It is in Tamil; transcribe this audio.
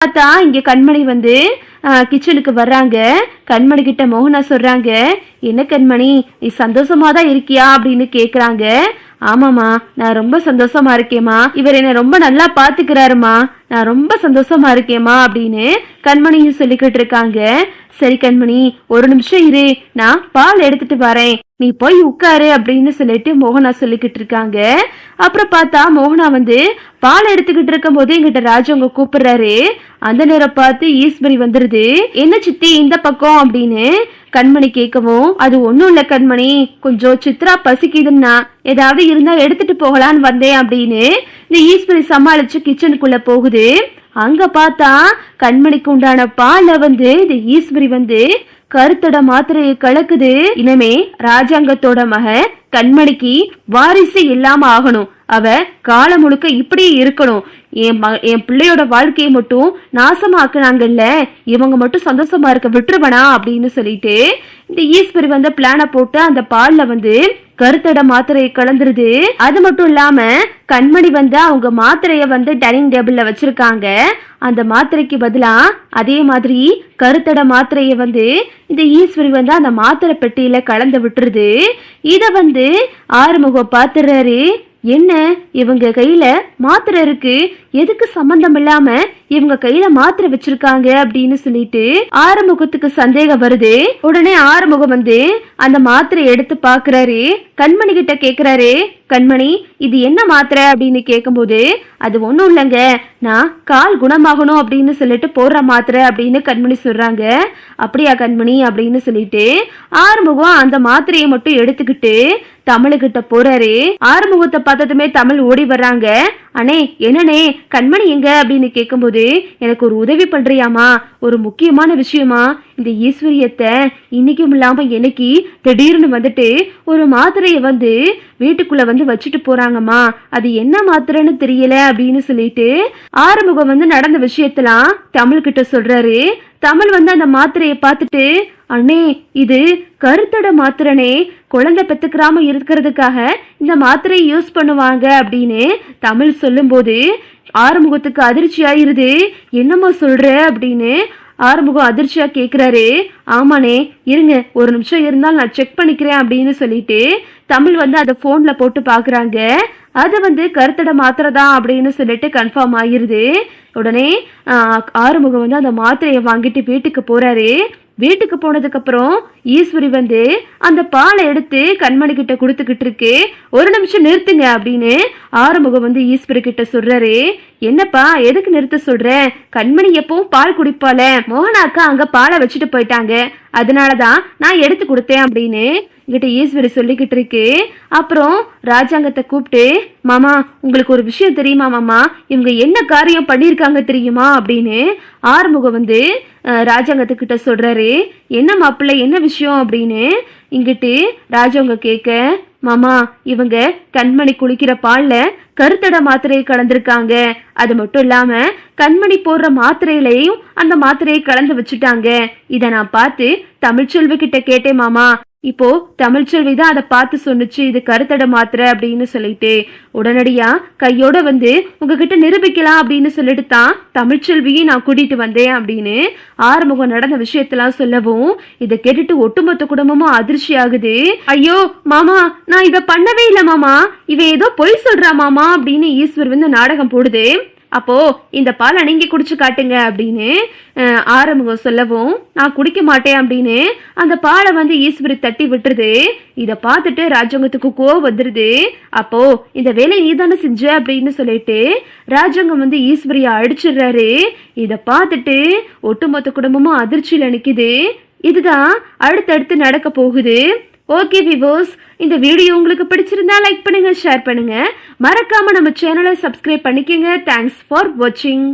பார்த்தா இங்க கண்மணி வந்து கிச்சனுக்கு வர்றாங்க. கண்மணி கிட்ட மோகனா சொல்றாங்க, என்ன கண்மணி நீ சந்தோஷமா தான் இருக்கியா அப்படின்னு கேக்குறாங்க. ஆமாமா நான் ரொம்ப சந்தோஷமா இருக்கேம்மா, இவர் என்ன ரொம்ப நல்லா பாத்துக்கிறாருமா, நான் ரொம்ப சந்தோஷமா இருக்கேம்மா அப்படின்னு கண்மணியும் சொல்லிக்கிட்டு இருக்காங்க. சரி கண்மணி ஒரு நிமிஷம் இரு, நான் பால் எடுத்துட்டு வரேன், நீ போய் உட்காரு அப்படின்னு சொல்லிட்டு மோகனா சொல்லிக்கிட்டு இருக்காங்க. அப்புறம் பார்த்தா மோகனா வந்து பால் எடுத்துக்கிட்டு இருக்கும் போது எங்கிட்ட ராஜவங்க கூப்பிடுறாரு. அந்த நேரம் பார்த்து ஈஸ்வரி வந்துருது. என்ன சித்தி இந்த பக்கம் அப்படின்னு கண்மணி கேட்கவும், அது ஒண்ணும் இல்ல கண்மணி, கொஞ்சம் சித்ரா பசிக்குதுன்னா ஏதாவது இருந்தா எடுத்துட்டு போகலான்னு வந்தேன் அப்படின்னு இந்த ஈஸ்வரி சமாளிச்சு கிச்சனுக்குள்ள போகுது. அங்க பார்த்தா கண்மணிக்கு உண்டான பால வந்து இந்த ஈஸ்வரி வந்து கருத்தட மாத்திரையை கலக்குது. இனிமே ராஜாங்கத்தோட மக கண்மணிக்கு வாரிசு இல்லாம ஆகணும், அவ காலம் முழுக்க இப்படியே இருக்கணும், என் பிள்ளையோட வாழ்க்கையை மட்டும் நாசமாக்குனாங்கல்ல, இவங்க மட்டும் சந்தோஷமா இருக்க விட்டுருவனா அப்படின்னு சொல்லிட்டு இந்த ஈஸ்வரி வந்து பிளான போட்டு அந்த பால்ல வந்து கருத்தட மாத்திரையை கலந்துருது. அது மட்டும் இல்லாம கண்மணி வந்து அவங்க மாத்திரைய வந்து டைனிங் டேபிள்ல வச்சிருக்காங்க. அந்த மாத்திரைக்கு பதிலா அதே மாதிரி கருத்தட மாத்திரைய வந்து இந்த ஈஸ்வரி வந்து அந்த மாத்திரை பெட்டியில கலந்து விட்டுருது. இத வந்து ஆறுமுகம் பாத்துறாரு. என்ன இவங்க கையில மாத்திரை இருக்கு, எதுக்கு சம்பந்தம் இல்லாம இவங்க கையில மாத்திரை வச்சிருக்காங்க அப்படின்னு சொல்லிட்டு ஆறுமுகத்துக்கு சந்தேகம் வருது. உடனே ஆறுமுகம் வந்து அந்த மாத்திரை எடுத்து பாக்குறாரு. கண்மணி கிட்ட கேக்குறாரு, கண்மணி இது என்ன மாத்திரை அப்படின்னு கேட்கும்போது, அது ஒண்ணும் இல்லைங்க, நான் கால் குணமாகணும் அப்படின்னு சொல்லிட்டு போடுற மாத்திரை அப்படின்னு கண்மணி சொல்றாங்க. அப்படியா கண்மணி அப்படின்னு சொல்லிட்டு ஆறுமுகம் அந்த மாத்திரையை மட்டும் எடுத்துக்கிட்டு தமிழுகிட்ட போறாரு. ஆறுமுகத்தை பார்த்ததுமே தமிழ் ஓடி வர்றாங்க. அண்ணே என்னனே கண்மணி எங்க அப்படின்னு கேட்கும்போது, எனக்கு ஒரு உதவி பண்றியாமா, ஒரு முக்கியமான விஷயமா, இந்த ஈஸ்வரியத்தை இன்னைக்கும் இல்லாம எனக்கு திடீர்னு வந்துட்டு ஒரு மாத்திரையை வந்து வீட்டுக்குள்ள வந்து வச்சுட்டு போறாங்கம்மா, அது என்ன மாத்திரைன்னு தெரியல அப்படின்னு சொல்லிட்டு ஆறுமுகம் வந்து நடந்த விஷயத்தெல்லாம் தமிழ் கிட்ட சொல்றாரு. தமிழ் வந்து அந்த மாத்திரையை பார்த்துட்டு, அண்ணே இது கருத்தட மாத்திரனே, குழந்தை பெத்துக்கிறாம இருக்கிறதுக்காக இந்த மாத்திரையை யூஸ் பண்ணுவாங்க அப்படின்னு தமிழ் சொல்லும் போது ஆறுமுகத்துக்கு அதிர்ச்சி ஆயிருது. என்னம்மா சொல்ற அப்படின்னு ஆறுமுகம் அதிர்ச்சியா கேக்குறாரு. ஆமாண்ணே இருங்க ஒரு நிமிஷம் இருந்தாலும் நான் செக் பண்ணிக்கிறேன் அப்படின்னு சொல்லிட்டு தமிழ் வந்து அதை போன்ல போட்டு பாக்குறாங்க. அது வந்து கருத்தட மாத்திரை தான் அப்படின்னு சொல்லிட்டு கன்ஃபார்ம் ஆயிருது. உடனே ஆறுமுகம் வந்து அந்த மாத்திரையை வாங்கிட்டு வீட்டுக்கு போறாரு. வீட்டுக்கு போனதுக்கு அப்புறம் ஈஸ்வரி வந்து அந்த பாலை எடுத்து கண்மணி கிட்ட கொடுத்துக்கிட்டு இருக்கு. ஒரு நிமிஷம் நிறுத்துங்க அப்படின்னு ஆறுமுகம் வந்து ஈஸ்வரி கிட்ட சொல்றாரு. என்னப்பா எதுக்கு நிறுத்த சொல்ற, கண்மணி எப்பவும் பால் குடிப்பால, மோகனாக்கா அங்க பாலை வச்சுட்டு போயிட்டாங்க, அதனாலதான் நான் எடுத்து கொடுத்தேன் அப்படின்னு கிட்ட ஈஸ்வரி சொல்லிக்கிட்டு இருக்கு. அப்புறம் ராஜாங்கத்தை கூப்பிட்டு, மாமா உங்களுக்கு ஒரு விஷயம் தெரியுமா மாமா, இவங்க என்ன காரியம் பண்ணிருக்காங்க தெரியுமா அப்படின்னு ஆறுமுகம் வந்து ராஜாங்கத்துக்கிட்ட சொல்றாரு. என்ன மாப்பிள்ளை என்ன விஷயம் அப்படின்னு இங்கிட்டு ராஜாங்க கேட்க, மாமா இவங்க கண்மணி குளிக்கிற பால்ல கருத்தட மாத்திரையை கலந்துருக்காங்க, அது மட்டும் இல்லாம கண்மணி போடுற மாத்திரையிலையும் அந்த மாத்திரையை கலந்து வச்சுட்டாங்க. இத நான் பார்த்து தமிழ்ச்செல்வி கிட்ட கேட்டேன் மாமா, இப்போ தமிழ்ச்செல்வி தான் அதை பார்த்து சொன்னுச்சு இது கருத்தட மாத்திரை அப்படின்னு சொல்லிட்டு உடனடியா கையோட வந்து உங்ககிட்ட நிரூபிக்கலாம் அப்படின்னு சொல்லிட்டு தான் தமிழ்ச்செல்வியும் நான் கூட்டிட்டு வந்தேன் அப்படின்னு ஆறுமுகம் நடந்த விஷயத்தெல்லாம் சொல்லவும் இதை கேட்டுட்டு ஒட்டுமொத்த குடும்பமும் அதிர்ச்சி ஆகுது. ஐயோ மாமா நான் இதை பண்ணவே இல்லை மாமா, இவ ஏதோ பொய் சொல்றா மாமா அப்படின்னு ஈஸ்வர் வந்து நாடகம் போடுது. அப்போ இந்த பாலை நீங்க குடிச்சு காட்டுங்க அப்படின்னு ஆறுமுகம் சொல்லவும், நான் குடிக்க மாட்டேன் அப்படின்னு அந்த பாலை வந்து ஈஸ்வரி தட்டி விட்டுருது. இத பார்த்துட்டு ராஜாங்கத்துக்கு கோவம் வந்துருது. அப்போ இந்த வேலை நீ தானே செஞ்ச அப்படின்னு சொல்லிட்டு ராஜாங்கம் வந்து ஈஸ்வரியை அடிச்சிடுறாரு. இத பார்த்துட்டு ஒட்டுமொத்த குடும்பமும் அதிர்ச்சியில நிக்குது. இதுதான் அடுத்தடுத்து நடக்க போகுது. ஓகே விவோஸ், இந்த வீடியோ உங்களுக்கு பிடிச்சிருந்தா லைக் பண்ணுங்க, ஷேர் பண்ணுங்க, மறக்காம நம்ம சேனலை சப்ஸ்கிரைப் பண்ணிக்கங்க. தேங்க்ஸ் ஃபார் வாட்சிங்.